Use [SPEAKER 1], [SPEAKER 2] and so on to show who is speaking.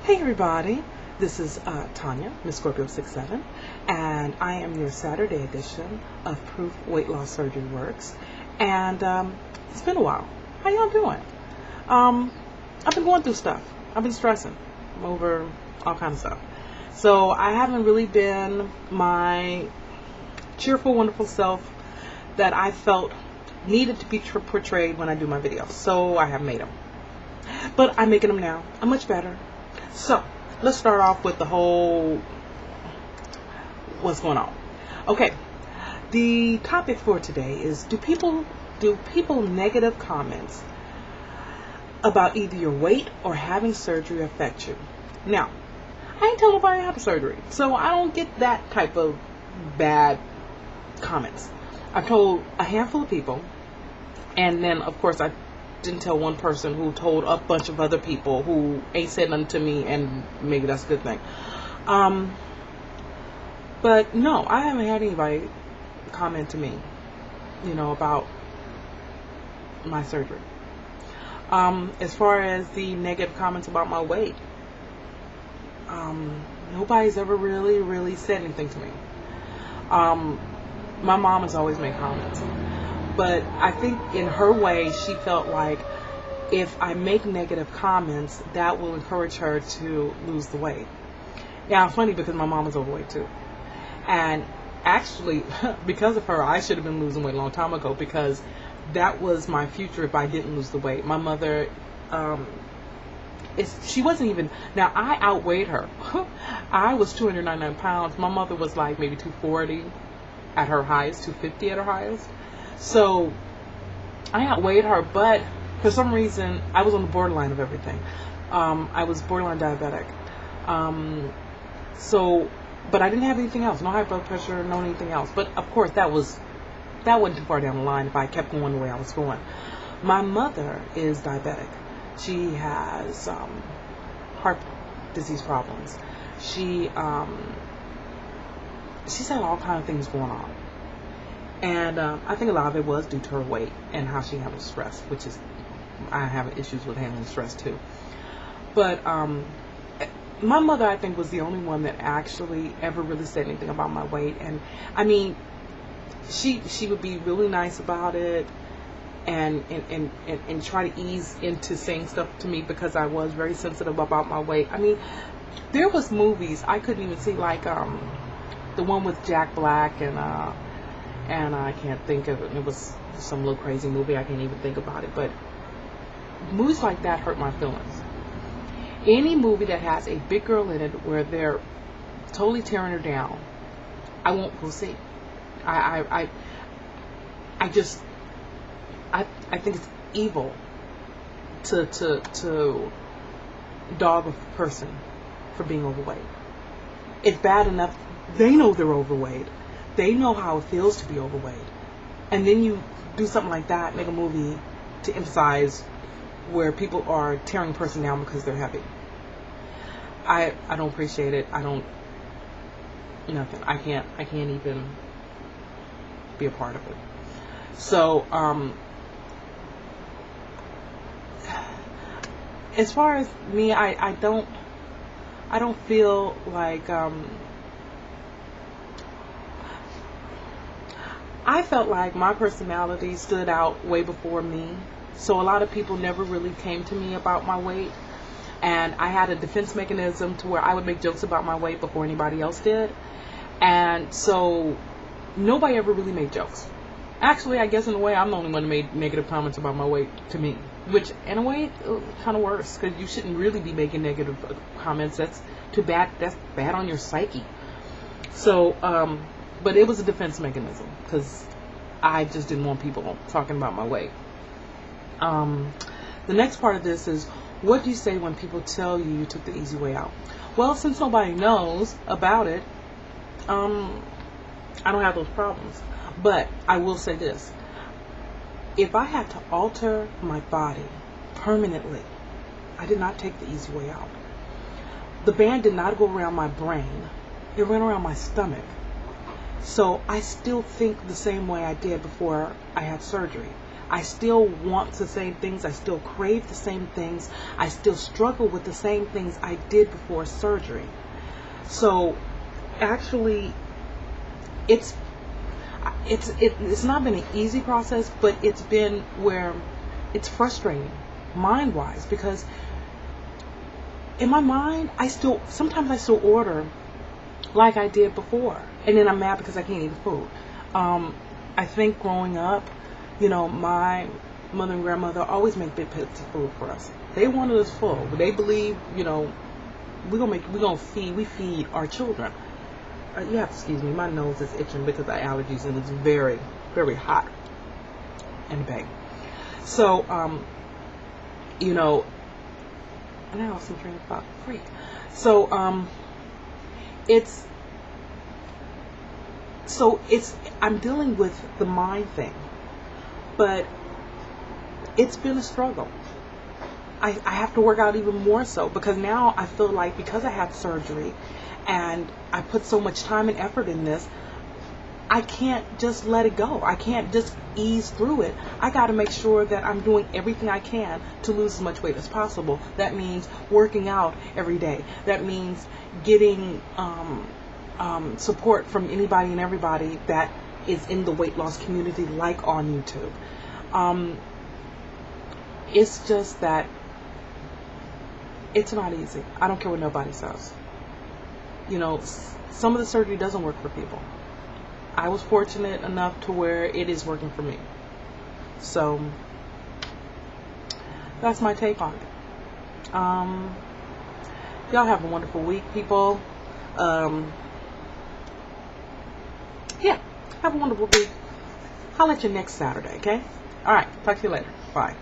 [SPEAKER 1] Hey everybody, this is Tanya, Miss Scorpio 67, and I am your Saturday edition of Proof Weight Loss Surgery Works. And it's been a while. How y'all doing? I've been going through stuff. I've been stressing over all kinds of stuff. So I haven't really been my cheerful, wonderful self that I felt needed to be portrayed when I do my videos. So I have made them. But I'm making them now. I'm much better. So let's start off with the whole what's going on. Okay, the topic for today is do people negative comments about either your weight or having surgery affect you? Now, I ain't telling nobody I have surgery, so I don't get that type of bad comments. I've told a handful of people, and then of course I didn't tell one person who told a bunch of other people who ain't said nothing to me, and maybe that's a good thing. But no, I haven't had anybody comment to me, about my surgery. As far as the negative comments about my weight, nobody's ever really said anything to me. My mom has always made comments. But I think in her way, she felt like if I make negative comments, that will encourage her to lose the weight. Now, funny because my mom is overweight too. And actually, because of her, I should have been losing weight a long time ago, because that was my future if I didn't lose the weight. My mother, she wasn't even, now I outweighed her. I was 299 pounds. My mother was like maybe 240 at her highest, 250 at her highest. So I outweighed her, but for some reason I was on the borderline of everything. I was borderline diabetic. But I didn't have anything else, no high blood pressure, no anything else. But of course that wasn't too far down the line if I kept going the way I was going. My mother is diabetic. She has heart disease problems. She's had all kinds of things going on. And I think a lot of it was due to her weight and how she handles stress, which is, I have issues with handling stress too. But my mother, I think, was the only one that actually ever really said anything about my weight. And I mean, she would be really nice about it and try to ease into saying stuff to me because I was very sensitive about my weight. I mean, there was movies I couldn't even see, like the one with Jack Black and I can't think of it. It was some little crazy movie. I can't even think about it. But movies like that hurt my feelings. Any movie that has a big girl in it where they're totally tearing her down, I won't go see. I think it's evil to dog a person for being overweight. It's bad enough they know they're overweight. They know how it feels to be overweight. And then you do something like that, make a movie to emphasize where people are tearing a person down because they're heavy. I don't appreciate it. Nothing. I can't even be a part of it. So, as far as me, I don't feel like, I felt like my personality stood out way before me. So a lot of people never really came to me about my weight. And I had a defense mechanism to where I would make jokes about my weight before anybody else did. And so nobody ever really made jokes. Actually, I guess in a way, I'm the only one who made negative comments about my weight to me. Which, in a way, kind of worse. Because you shouldn't really be making negative comments. That's too bad. That's bad on your psyche. So, but it was a defense mechanism because I just didn't want people talking about my weight. The next part of this is, what do you say when people tell you took the easy way out? Well, since nobody knows about it, I don't have those problems. But I will say this. If I had to alter my body permanently, I did not take the easy way out. The band did not go around my brain. It went around my stomach. So I still think the same way I did before I had surgery. I still want the same things. I still crave the same things. I still struggle with the same things I did before surgery. So actually, it's not been an easy process, but it's been where it's frustrating mind-wise, because in my mind, sometimes I still order like I did before, and then I'm mad because I can't eat the food. I think growing up, my mother and grandmother always make big plates of food for us. They wanted us full. They believe, we feed our children. You have to excuse me, my nose is itching because of allergies, and it's very, very hot and big. So, and I lost some train of thought. Freak. So, I'm dealing with the mind thing, but it's been a struggle. I have to work out even more so, because now I feel like, because I had surgery and I put so much time and effort in this, I can't just let it go. I can't just ease through it. I got to make sure that I'm doing everything I can to lose as much weight as possible. That means working out every day. That means getting support from anybody and everybody that is in the weight loss community, like on YouTube. It's just that it's not easy. I don't care what nobody says. Some of the surgery doesn't work for people. I was fortunate enough to where it is working for me. So that's my take on it. Y'all have a wonderful week, people. Yeah, have a wonderful week. I'll let you next Saturday, okay? All right, talk to you later. Bye.